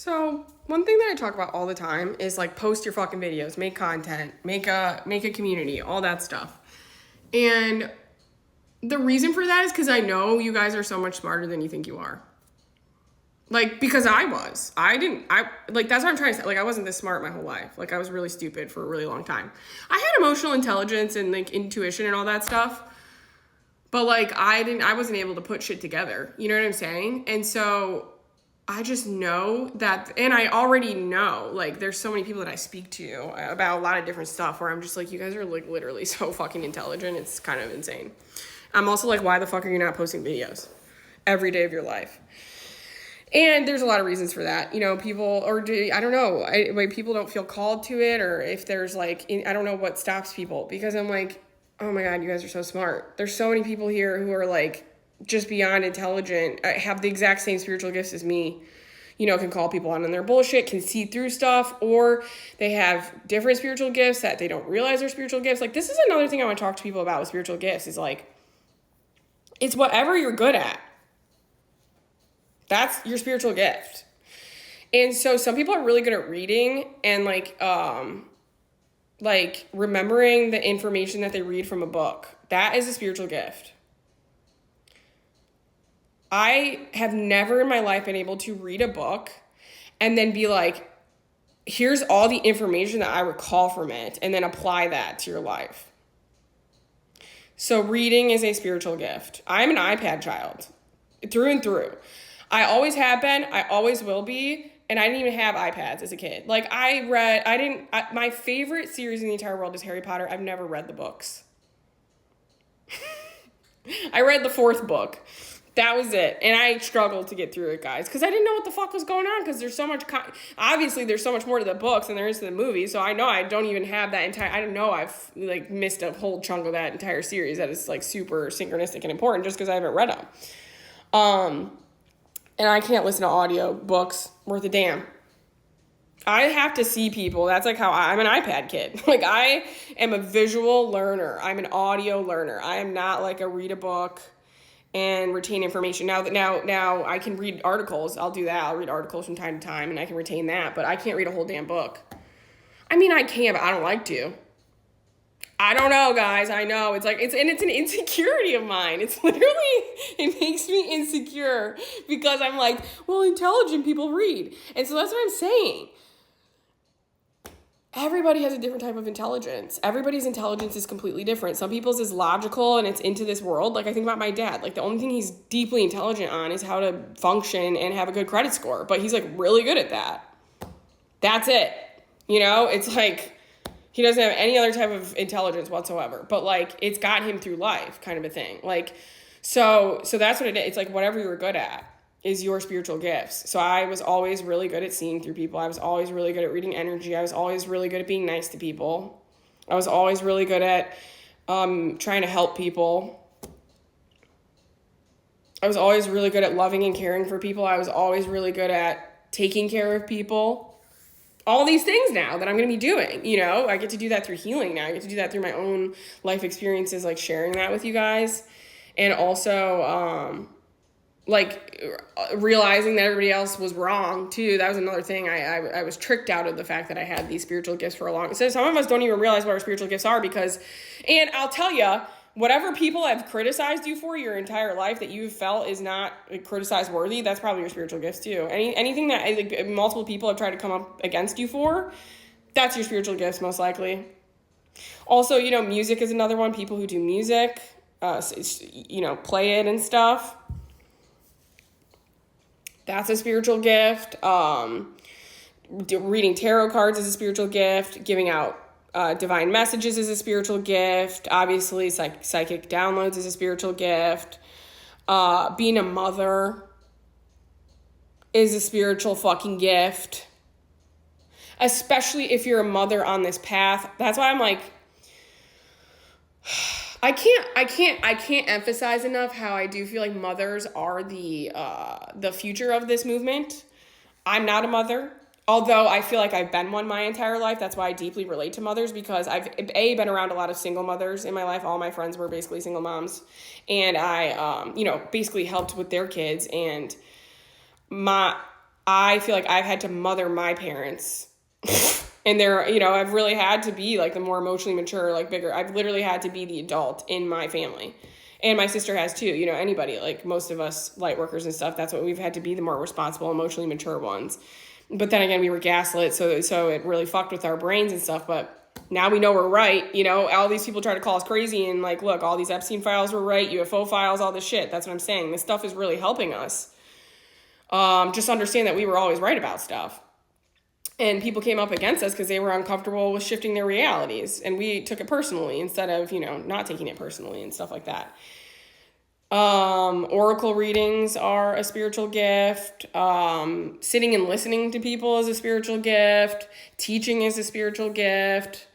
So one thing that I talk about all the time is like post your fucking videos, make content, make a community, all that stuff. And the reason for that is because I know you guys are so much smarter than you think you are. Like, because I was. That's what I'm trying to say. Like, I wasn't this smart my whole life. Like, I was really stupid for a really long time. I had emotional intelligence and, like, intuition and all that stuff. But, like, I wasn't able to put shit together. You know what I'm saying? And so I just know that, and I already know, like, there's so many people that I speak to about a lot of different stuff where I'm just like, you guys are, like, literally so fucking intelligent. It's kind of insane. I'm also like, why the fuck are you not posting videos every day of your life? And there's a lot of reasons for that. You know, I don't know, people don't feel called to it, or if there's like, I don't know what stops people, because I'm like, oh my God, you guys are so smart. There's so many people here who are like just beyond intelligent, have the exact same spiritual gifts as me, you know, can call people on their bullshit, can see through stuff, or they have different spiritual gifts that they don't realize they're spiritual gifts. Like, this is another thing I want to talk to people about with spiritual gifts is like, it's whatever you're good at. That's your spiritual gift. And so some people are really good at reading and like remembering the information that they read from a book. That is a spiritual gift. I have never in my life been able to read a book and then be like, here's all the information that I recall from it, and then apply that to your life. So reading is a spiritual gift. I'm an iPad child through and through. I always have been, I always will be, and I didn't even have iPads as a kid. Like, my favorite series in the entire world is Harry Potter. I've never read the books. I read the 4th book. That was it. And I struggled to get through it, guys, because I didn't know what the fuck was going on, because there's so much, obviously there's so much more to the books than there is to the movie, so I know I don't even have that entire, I don't know, I've, like, missed a whole chunk of that entire series that is, like, super synchronistic and important just because I haven't read them. And I can't listen to audio books worth a damn. I have to see people. That's like how I'm an iPad kid. Like, I am a visual learner. I'm an audio learner. I am not like a read a book and retain information. Now I can read articles. I'll do that. I'll read articles from time to time and I can retain that, but I can't read a whole damn book. I mean, I can, but I don't like to. I don't know, guys. I know. It's an insecurity of mine. It's literally, it makes me insecure because I'm like, well, intelligent people read. And so that's what I'm saying. Everybody has a different type of intelligence. Everybody's intelligence is completely different. Some people's is logical and it's into this world. Like, I think about my dad. Like, the only thing he's deeply intelligent on is how to function and have a good credit score. But he's, like, really good at that. That's it. You know? It's like, he doesn't have any other type of intelligence whatsoever, but like, it's got him through life kind of a thing. Like, so that's what it is. It's like whatever you're good at is your spiritual gifts. So I was always really good at seeing through people. I was always really good at reading energy. I was always really good at being nice to people. I was always really good at trying to help people. I was always really good at loving and caring for people. I was always really good at taking care of people. All these things now that I'm going to be doing, you know, I get to do that through healing now. I get to do that through my own life experiences, like sharing that with you guys. And also, realizing that everybody else was wrong too. That was another thing. I was tricked out of the fact that I had these spiritual gifts for a long time. So some of us don't even realize what our spiritual gifts are and I'll tell you, whatever people have criticized you for your entire life that you've felt is not criticized worthy, that's probably your spiritual gifts too. Anything that like, multiple people have tried to come up against you for, that's your spiritual gifts most likely. Also, you know, music is another one. People who do music, you know, play it and stuff. That's a spiritual gift. Reading tarot cards is a spiritual gift. Giving out divine messages is a spiritual gift. Obviously, psychic downloads is a spiritual gift. Being a mother is a spiritual fucking gift. Especially if you're a mother on this path. That's why I'm like, I can't emphasize enough how I do feel like mothers are the future of this movement. I'm not a mother. Although I feel like I've been one my entire life. That's why I deeply relate to mothers, because I've been around a lot of single mothers in my life. All my friends were basically single moms. And I, basically helped with their kids. And I feel like I've had to mother my parents. And they're, you know, I've really had to be like the more emotionally mature, like bigger. I've literally had to be the adult in my family. And my sister has too, you know, anybody, like most of us light workers and stuff, that's what we've had to be, the more responsible, emotionally mature ones. But then again, we were gaslit, so it really fucked with our brains and stuff. But now we know we're right. You know, all these people try to call us crazy and like, look, all these Epstein files were right, UFO files, all this shit. That's what I'm saying. This stuff is really helping us. Just understand that we were always right about stuff. And people came up against us because they were uncomfortable with shifting their realities. And we took it personally instead of, you know, not taking it personally and stuff like that. Oracle readings are a spiritual gift. Sitting and listening to people is a spiritual gift. Teaching is a spiritual gift.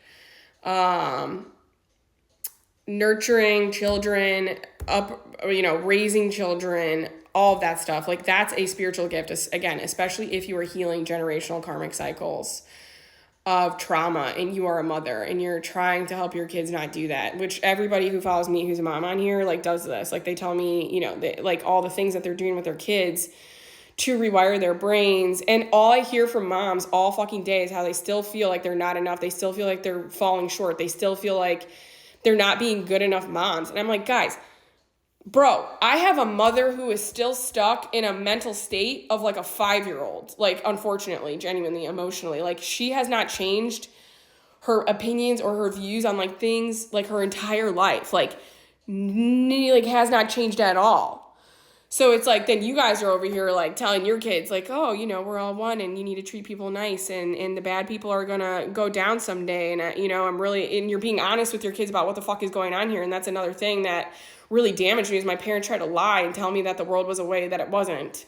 Nurturing children, raising children, all of that stuff. Like, that's a spiritual gift. Again, especially if you are healing generational karmic cycles of trauma and you are a mother and you're trying to help your kids not do that, which everybody who follows me who's a mom on here, like, does this. Like, they tell me, you know, like all the things that they're doing with their kids to rewire their brains. And all I hear from moms all fucking day is how they still feel like they're not enough. They still feel like they're falling short. They still feel like they're not being good enough moms. And I'm like, guys, bro, I have a mother who is still stuck in a mental state of like a 5-year-old. Like, unfortunately, genuinely, emotionally. Like, she has not changed her opinions or her views on like things like her entire life. Like has not changed at all. So it's like, then you guys are over here like telling your kids like, oh, you know, we're all one and you need to treat people nice and the bad people are gonna go down someday. And, you know, and you're being honest with your kids about what the fuck is going on here. And that's another thing that really damaged me is my parents tried to lie and tell me that the world was a way that it wasn't.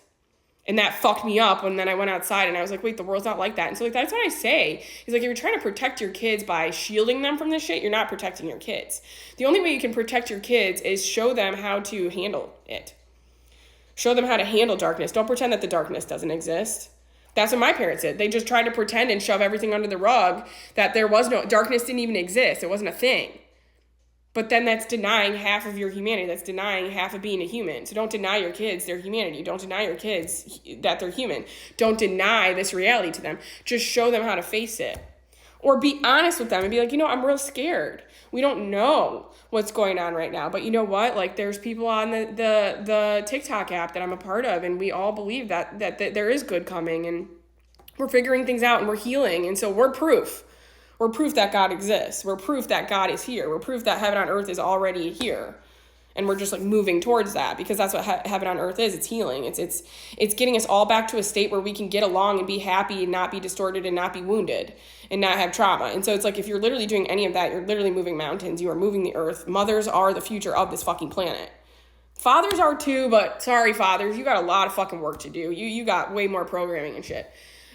And that fucked me up. And then I went outside and I was like, wait, the world's not like that. And so like, that's what I say. Is like, if you're trying to protect your kids by shielding them from this shit, you're not protecting your kids. The only way you can protect your kids is show them how to handle it. Show them how to handle darkness. Don't pretend that the darkness doesn't exist. That's what my parents did. They just tried to pretend and shove everything under the rug that there was no, darkness didn't even exist. It wasn't a thing. But then that's denying half of your humanity. That's denying half of being a human. So don't deny your kids their humanity. Don't deny your kids that they're human. Don't deny this reality to them. Just show them how to face it. Or be honest with them and be like, you know, I'm real scared. We don't know what's going on right now. But you know what? Like, there's people on the TikTok app that I'm a part of, and we all believe that there is good coming, and we're figuring things out, and we're healing. And so we're proof. We're proof that God exists. We're proof that God is here. We're proof that heaven on earth is already here. And we're just like moving towards that, because that's what heaven on earth is. It's healing. It's getting us all back to a state where we can get along and be happy and not be distorted and not be wounded and not have trauma. And so it's like, if you're literally doing any of that, you're literally moving mountains. You are moving the earth. Mothers are the future of this fucking planet. Fathers are too, but sorry, fathers, you got a lot of fucking work to do. You got way more programming and shit.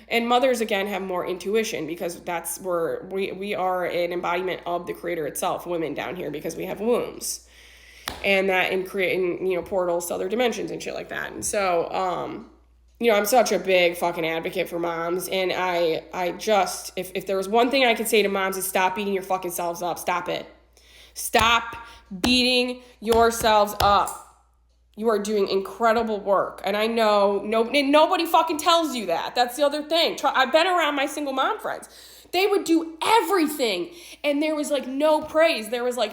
And mothers, again, have more intuition, because that's where we are an embodiment of the creator itself, women down here, because we have wombs. And that in creating, you know, portals to other dimensions and shit like that. And so, you know, I'm such a big fucking advocate for moms. And I just, if there was one thing I could say to moms, is stop beating your fucking selves up. Stop it. Stop beating yourselves up. You are doing incredible work. And I know nobody fucking tells you that. That's the other thing. I've been around my single mom friends. They would do everything. And there was like no praise. There was like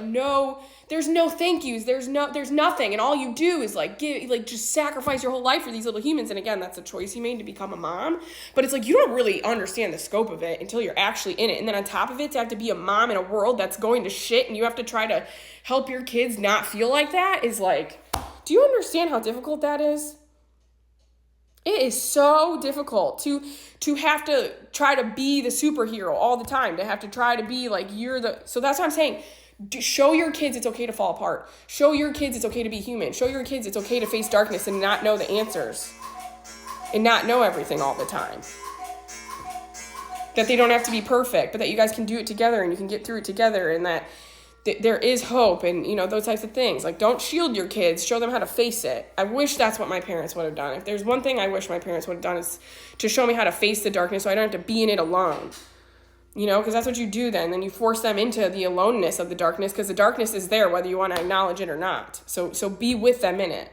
there's no thank yous. There's nothing. And all you do is like just sacrifice your whole life for these little humans. And again, that's a choice you made to become a mom. But it's like, you don't really understand the scope of it until you're actually in it. And then on top of it, to have to be a mom in a world that's going to shit, and you have to try to help your kids not feel like that, is like, do you understand how difficult that is? It is so difficult to have to try to be the superhero all the time, to have to try to be like so that's what I'm saying. Show your kids it's okay to fall apart. Show your kids it's okay to be human. Show your kids it's okay to face darkness and not know the answers and not know everything all the time. That they don't have to be perfect, but that you guys can do it together and you can get through it together, and that there is hope, and, you know, those types of things. Like, don't shield your kids. Show them how to face it. I wish that's what my parents would have done. If there's one thing I wish my parents would have done, is to show me how to face the darkness so I don't have to be in it alone. You know, because that's what you do then. Then you force them into the aloneness of the darkness, because the darkness is there whether you want to acknowledge it or not. So be with them in it.